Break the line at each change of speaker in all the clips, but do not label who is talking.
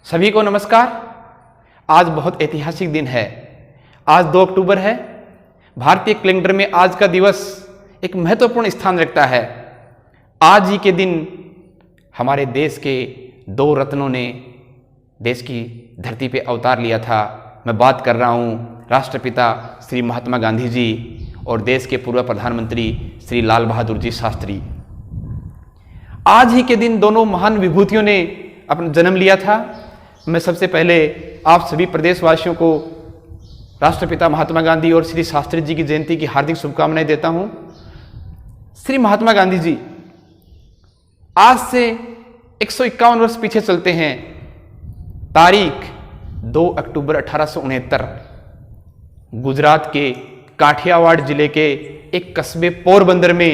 सभी को नमस्कार। आज बहुत ऐतिहासिक दिन है। आज 2 अक्टूबर है। भारतीय कैलेंडर में आज का दिवस एक महत्वपूर्ण स्थान रखता है। आज ही के दिन हमारे देश के 2 रत्नों ने देश की धरती पे अवतार लिया था। मैं बात कर रहा हूँ राष्ट्रपिता श्री महात्मा गांधी जी और देश के पूर्व प्रधानमंत्री श्री लाल बहादुर जी शास्त्री। आज ही के दिन दोनों महान विभूतियों ने अपना जन्म लिया था। मैं सबसे पहले आप सभी प्रदेशवासियों को राष्ट्रपिता महात्मा गांधी और श्री शास्त्री जी की जयंती की हार्दिक शुभकामनाएं देता हूं। श्री महात्मा गांधी जी आज से 151 वर्ष पीछे चलते हैं। तारीख 2 अक्टूबर 1869, गुजरात के काठियावाड़ जिले के एक कस्बे पोरबंदर में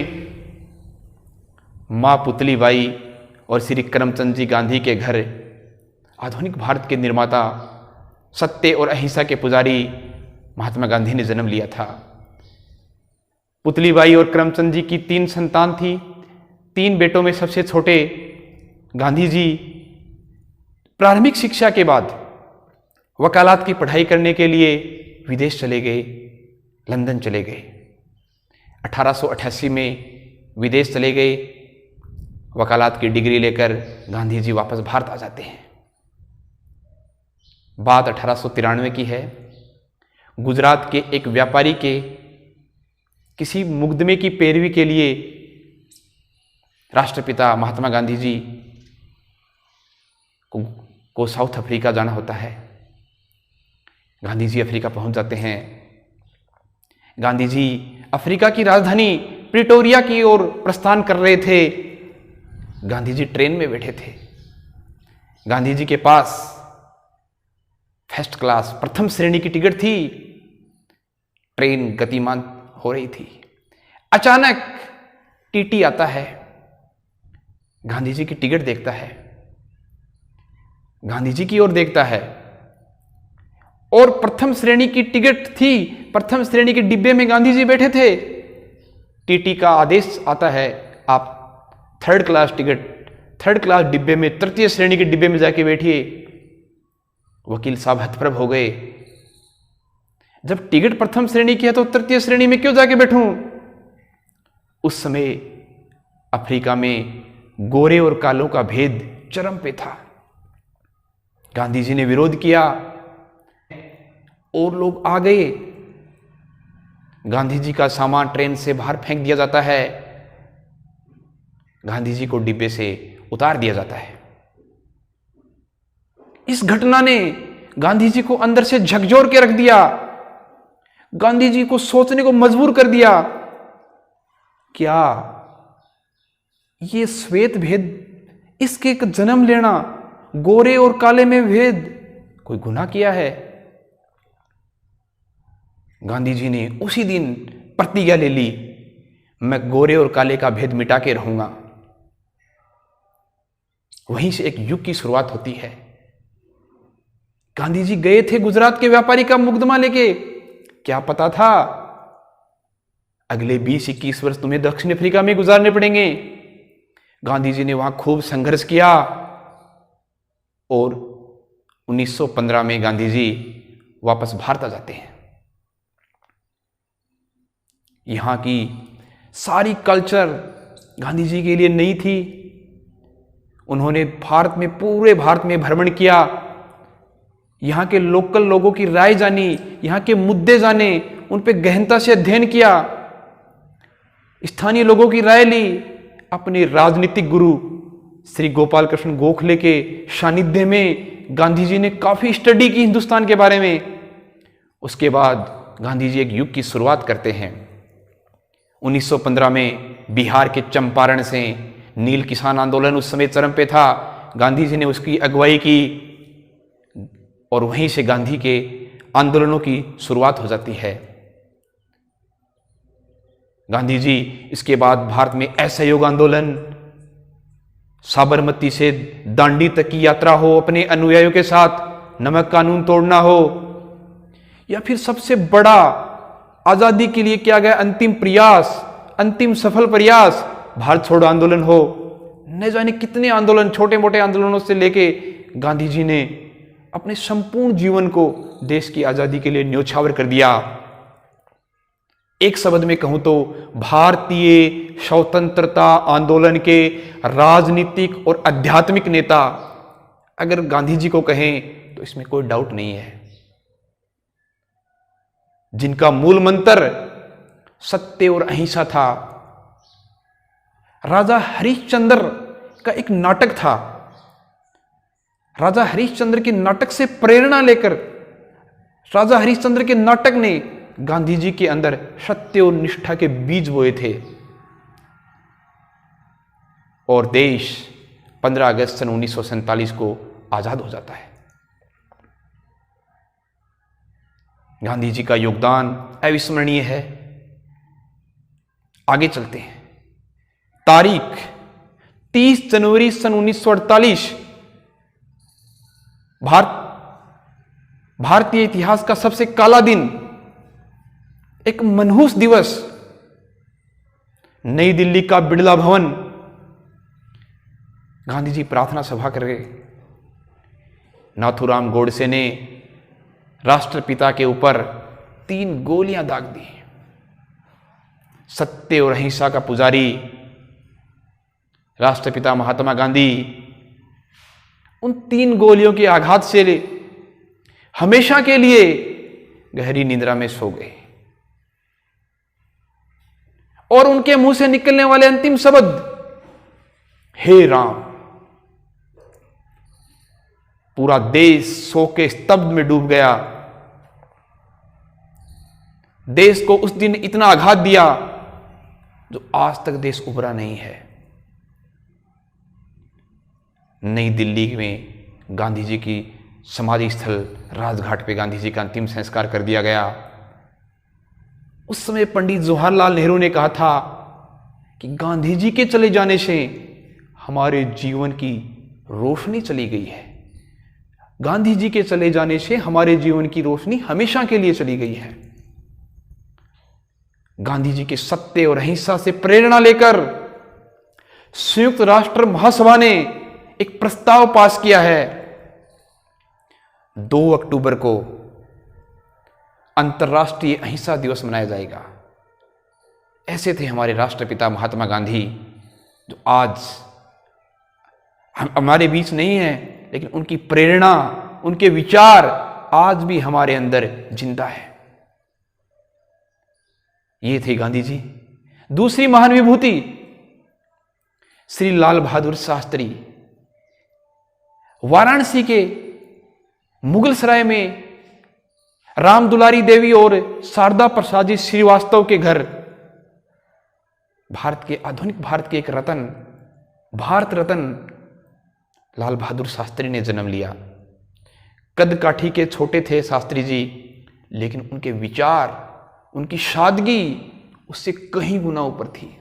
मां पुतलीबाई और श्री करमचंद जी गांधी के घर आधुनिक भारत के निर्माता, सत्य और अहिंसा के पुजारी महात्मा गांधी ने जन्म लिया था। पुतलीबाई और करमचंद जी की 3 संतान थी। 3 बेटों में सबसे छोटे गांधी जी प्रारंभिक शिक्षा के बाद वकालत की पढ़ाई करने के लिए विदेश चले गए, लंदन चले गए। 1888 में विदेश चले गए। वकालत की डिग्री लेकर गांधी जी वापस भारत आ जाते हैं। बात 1893 की है। गुजरात के एक व्यापारी के किसी मुकदमे की पैरवी के लिए राष्ट्रपिता महात्मा गांधी जी को साउथ अफ्रीका जाना होता है। गांधी जी अफ्रीका पहुंच जाते हैं। गांधी जी अफ्रीका की राजधानी प्रिटोरिया की ओर प्रस्थान कर रहे थे। गांधी जी ट्रेन में बैठे थे। गांधी जी के पास फर्स्ट क्लास प्रथम श्रेणी की टिकट थी। ट्रेन गतिमान हो रही थी। अचानक टीटी आता है। गांधी जी की टिकट देखता है, गांधी जी की ओर देखता है और प्रथम श्रेणी की टिकट थी। प्रथम श्रेणी के डिब्बे में गांधी जी बैठे थे। टीटी का आदेश आता है, आप 3rd class ticket, 3rd class डिब्बे में, तृतीय श्रेणी के डिब्बे में जाके बैठिए। वकील साहब हतप्रभ हो गए। जब टिकट प्रथम श्रेणी की है तो तृतीय श्रेणी में क्यों जाके बैठूं? उस समय अफ्रीका में गोरे और कालों का भेद चरम पे था। गांधी जी ने विरोध किया और लोग आ गए। गांधी जी का सामान ट्रेन से बाहर फेंक दिया जाता है। गांधी जी को डिब्बे से उतार दिया जाता है। इस घटना ने गांधी जी को अंदर से झकझोर के रख दिया। गांधी जी को सोचने को मजबूर कर दिया, क्या ये श्वेत भेद, इसके एक जन्म लेना, गोरे और काले में भेद, कोई गुनाह किया है? गांधी जी ने उसी दिन प्रतिज्ञा ले ली, मैं गोरे और काले का भेद मिटा के रहूंगा। वहीं से एक युग की शुरुआत होती है। गांधी जी गए थे गुजरात के व्यापारी का मुकदमा लेके। क्या पता था अगले 20-21 वर्ष तुम्हें दक्षिण अफ्रीका में गुजारने पड़ेंगे। गांधी जी ने वहां खूब संघर्ष किया और 1915 में गांधी जी वापस भारत आ जाते हैं। यहां की सारी कल्चर गांधी जी के लिए नई थी। उन्होंने पूरे भारत में भ्रमण किया। यहाँ के लोकल लोगों की राय जानी, यहाँ के मुद्दे जाने, उन पे गहनता से अध्ययन किया, स्थानीय लोगों की राय ली। अपने राजनीतिक गुरु श्री गोपाल कृष्ण गोखले के सानिध्य में गांधी जी ने काफी स्टडी की हिंदुस्तान के बारे में। उसके बाद गांधी जी एक युग की शुरुआत करते हैं। 1915 में बिहार के चंपारण से नील किसान आंदोलन उस समय चरम पे था। गांधी जी ने उसकी अगुवाई की और वहीं से गांधी के आंदोलनों की शुरुआत हो जाती है। गांधी जी इसके बाद भारत में असहयोग आंदोलन, साबरमती से दांडी तक की यात्रा हो अपने अनुयायियों के साथ, नमक कानून तोड़ना हो, या फिर सबसे बड़ा आजादी के लिए किया गया अंतिम प्रयास, अंतिम सफल प्रयास भारत छोड़ो आंदोलन हो। न जाने कितने आंदोलन, छोटे मोटे आंदोलनों से लेके गांधी जी ने अपने संपूर्ण जीवन को देश की आजादी के लिए न्योछावर कर दिया। एक शब्द में कहूं तो भारतीय स्वतंत्रता आंदोलन के राजनीतिक और आध्यात्मिक नेता अगर गांधी जी को कहें तो इसमें कोई डाउट नहीं है, जिनका मूल मंत्र सत्य और अहिंसा था। राजा हरिश्चंद्र का एक नाटक था। राजा हरिश्चंद्र के नाटक से प्रेरणा लेकर राजा हरिश्चंद्र के नाटक ने गांधी जी के अंदर सत्य और निष्ठा के बीज बोए थे और देश 15 अगस्त सन 1947 को आजाद हो जाता है। गांधी जी का योगदान अविस्मरणीय है। आगे चलते हैं। तारीख 30 जनवरी सन 1948 भारतीय इतिहास का सबसे काला दिन, एक मनहूस दिवस। नई दिल्ली का बिड़ला भवन, गांधी जी प्रार्थना सभा कर गए। नाथूराम गोडसे ने राष्ट्रपिता के ऊपर 3 गोलियां दाग दी। सत्य और अहिंसा का पुजारी राष्ट्रपिता महात्मा गांधी उन 3 गोलियों के आघात से हमेशा के लिए गहरी निद्रा में सो गए और उनके मुंह से निकलने वाले अंतिम शब्द, हे राम। पूरा देश शोक के स्तब्ध में डूब गया। देश को उस दिन इतना आघात दिया जो आज तक देश उभरा नहीं है। नई दिल्ली में गांधी जी की समाधि स्थल राजघाट पे गांधी जी का अंतिम संस्कार कर दिया गया। उस समय पंडित जवाहरलाल नेहरू ने कहा था कि गांधी जी के चले जाने से हमारे जीवन की रोशनी चली गई है। गांधी जी के चले जाने से हमारे जीवन की रोशनी हमेशा के लिए चली गई है। गांधी जी के सत्य और अहिंसा से प्रेरणा लेकर संयुक्त राष्ट्र महासभा ने एक प्रस्ताव पास किया है। 2 अक्टूबर को अंतर्राष्ट्रीय अहिंसा दिवस मनाया जाएगा। ऐसे थे हमारे राष्ट्रपिता महात्मा गांधी, जो आज हमारे बीच नहीं है, लेकिन उनकी प्रेरणा, उनके विचार आज भी हमारे अंदर जिंदा है। ये थे गांधी जी। दूसरी महान विभूति श्री लाल बहादुर शास्त्री, वाराणसी के मुगल सराय में राम दुलारी देवी और शारदा प्रसाद जी श्रीवास्तव के घर आधुनिक भारत के एक रत्न, भारत रत्न लाल बहादुर शास्त्री ने जन्म लिया। कद काठी के छोटे थे शास्त्री जी, लेकिन उनके विचार, उनकी सादगी उससे कहीं गुना ऊपर थी।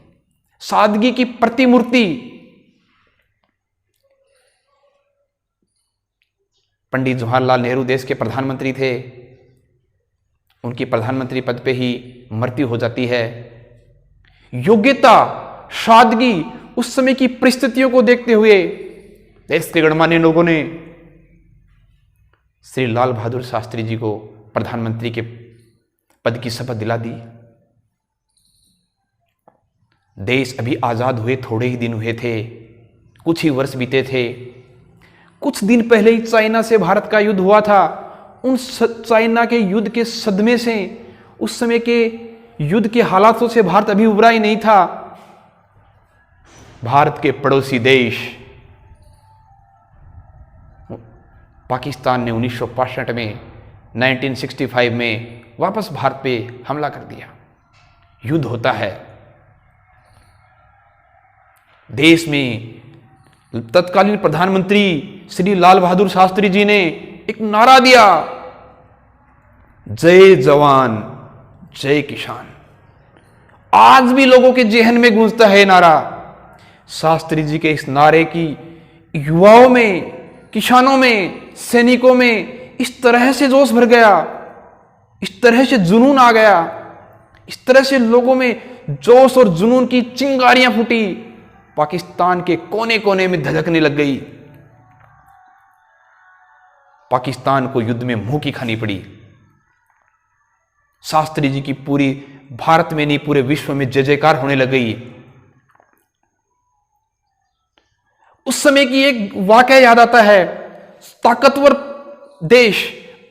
सादगी की प्रतिमूर्ति। पंडित जवाहरलाल नेहरू देश के प्रधानमंत्री थे। उनकी प्रधानमंत्री पद पे ही मृत्यु हो जाती है। योग्यता, सादगी, उस समय की परिस्थितियों को देखते हुए देश के गणमान्य लोगों ने श्री लाल बहादुर शास्त्री जी को प्रधानमंत्री के पद की शपथ दिला दी। देश अभी आजाद हुए थोड़े ही दिन हुए थे, कुछ ही वर्ष बीते थे। कुछ दिन पहले ही चाइना से भारत का युद्ध हुआ था। उन चाइना के युद्ध के सदमे से, उस समय के युद्ध के हालातों से भारत अभी उभरा ही नहीं था। भारत के पड़ोसी देश पाकिस्तान ने 1965 में, 1965 में वापस भारत पे हमला कर दिया। युद्ध होता है। देश में तत्कालीन प्रधानमंत्री श्री लाल बहादुर शास्त्री जी ने एक नारा दिया, जय जवान जय किसान। आज भी लोगों के जेहन में गूंजता है नारा। शास्त्री जी के इस नारे की युवाओं में, किसानों में, सैनिकों में इस तरह से जोश भर गया, इस तरह से जुनून आ गया, इस तरह से लोगों में जोश और जुनून की चिंगारियां फूटी, पाकिस्तान के कोने कोने में धधकने लग गई। पाकिस्तान को युद्ध में मुंह की खानी पड़ी। शास्त्री जी की पूरी भारत में नहीं पूरे विश्व में जय जयकार होने लग गई। उस समय की एक वाकया याद आता है। ताकतवर देश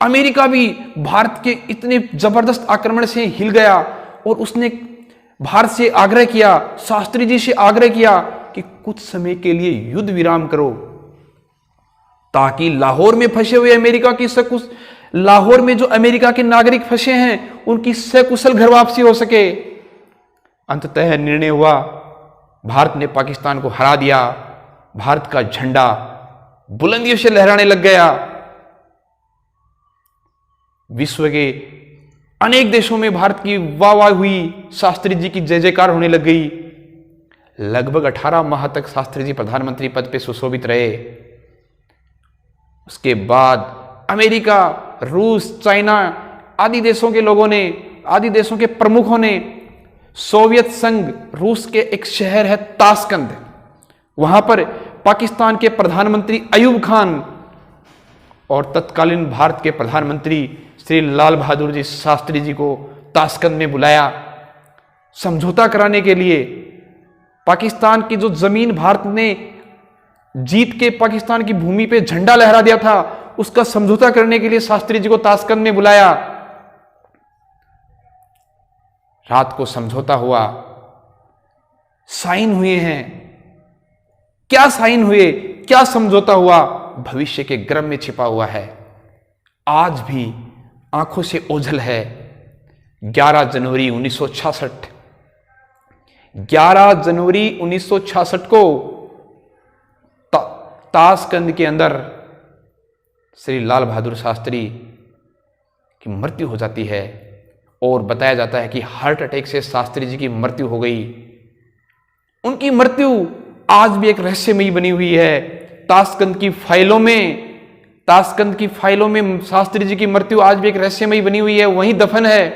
अमेरिका भी भारत के इतने जबरदस्त आक्रमण से हिल गया और उसने भारत से आग्रह किया, शास्त्री जी से आग्रह किया कि कुछ समय के लिए युद्ध विराम करो, ताकि लाहौर में फंसे हुए अमेरिका की लाहौर में जो अमेरिका के नागरिक फंसे हैं उनकी सकुशल घर वापसी हो सके। अंततः निर्णय हुआ, भारत ने पाकिस्तान को हरा दिया। भारत का झंडा बुलंदियों से लहराने लग गया। विश्व के अनेक देशों में भारत की वाह वाह हुई, शास्त्री जी की जय जयकार होने लग गई। लगभग 18 माह तक शास्त्री जी प्रधानमंत्री पद पर सुशोभित रहे। उसके बाद अमेरिका, रूस, चाइना आदि देशों के लोगों ने, आदि देशों के प्रमुखों ने सोवियत संघ, रूस के एक शहर है ताशकंद, वहां पर पाकिस्तान के प्रधानमंत्री अयूब खान और तत्कालीन भारत के प्रधानमंत्री श्री लाल बहादुर जी शास्त्री जी को ताशकंद में बुलाया समझौता कराने के लिए। पाकिस्तान की जो जमीन भारत ने जीत के पाकिस्तान की भूमि पे झंडा लहरा दिया था, उसका समझौता करने के लिए शास्त्री जी को ताशकंद में बुलाया। रात को समझौता हुआ, साइन हुए हैं। क्या साइन हुए, क्या समझौता हुआ, भविष्य के गर्भ में छिपा हुआ है, आज भी आंखों से ओझल है। 11 जनवरी 1966, 11 जनवरी 1966 को ताशकंद के अंदर श्री लाल बहादुर शास्त्री की मृत्यु हो जाती है और बताया जाता है कि हार्ट अटैक से शास्त्री जी की मृत्यु हो गई। उनकी मृत्यु आज भी एक रहस्यमयी बनी हुई है। ताशकंद की फाइलों में शास्त्री जी की मृत्यु आज भी एक रहस्यमयी बनी हुई है। वहीं दफन है।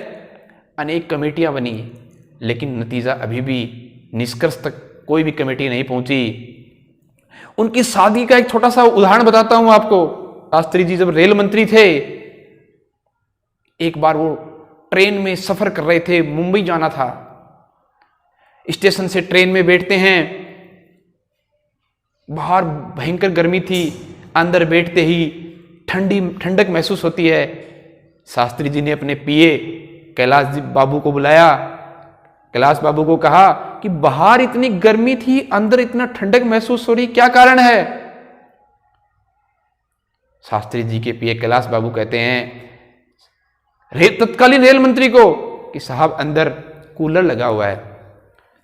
अनेक कमेटियां बनी, लेकिन नतीजा अभी भी निष्कर्ष तक कोई भी कमेटी नहीं पहुंची। उनकी शादी का एक छोटा सा उदाहरण बताता हूं आपको। शास्त्री जी जब रेल मंत्री थे, एक बार वो ट्रेन में सफर कर रहे थे, मुंबई जाना था। स्टेशन से ट्रेन में बैठते हैं, बाहर भयंकर गर्मी थी, अंदर बैठते ही ठंडक महसूस होती है। शास्त्री जी ने अपने पीए कैलाश बाबू को बुलाया। कैलाश बाबू को कहा कि बाहर इतनी गर्मी थी, अंदर इतना ठंडक महसूस हो रही, क्या कारण है? शास्त्री जी के पीए कैलाश बाबू कहते हैं तत्कालीन रेल मंत्री को कि साहब अंदर कूलर लगा हुआ है।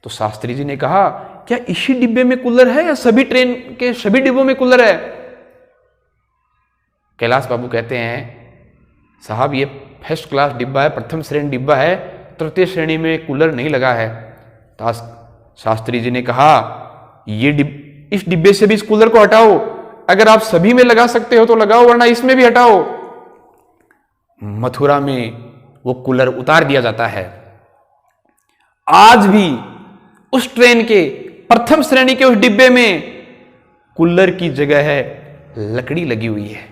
तो शास्त्री जी ने कहा, क्या इसी डिब्बे में कूलर है या सभी ट्रेन के सभी डिब्बों में कूलर है? कैलाश बाबू कहते हैं, साहब ये फर्स्ट क्लास डिब्बा है, प्रथम श्रेणी डिब्बा है, तृतीय श्रेणी में कूलर नहीं लगा है। तो शास्त्री जी ने कहा, इस डिब्बे से भी इस कूलर को हटाओ, अगर आप सभी में लगा सकते हो तो लगाओ, वरना इसमें भी हटाओ। मथुरा में वो कूलर उतार दिया जाता है। आज भी उस ट्रेन के प्रथम श्रेणी के उस डिब्बे में कूलर की जगह है लकड़ी लगी हुई है।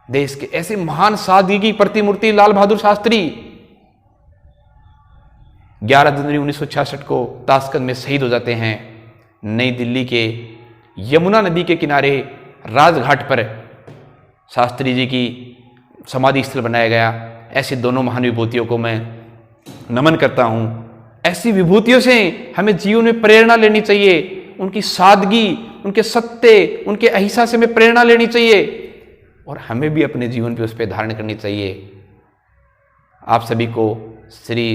देश के ऐसे महान सादगी की प्रतिमूर्ति लाल बहादुर शास्त्री 11 जनवरी 1966 को ताशकंद में शहीद हो जाते हैं। नई दिल्ली के यमुना नदी के किनारे राजघाट पर शास्त्री जी की समाधि स्थल बनाया गया। ऐसे दोनों महान विभूतियों को मैं नमन करता हूं। ऐसी विभूतियों से हमें जीवन में प्रेरणा लेनी चाहिए। उनकी सादगी, उनके सत्य, उनके अहिंसा से हमें प्रेरणा लेनी चाहिए और हमें भी अपने जीवन पे उस पर धारण करनी चाहिए। आप सभी को श्री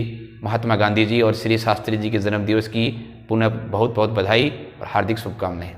महात्मा गांधी जी और श्री शास्त्री जी के जन्म दिवस की पुनः बहुत बहुत बधाई और हार्दिक शुभकामनाएं।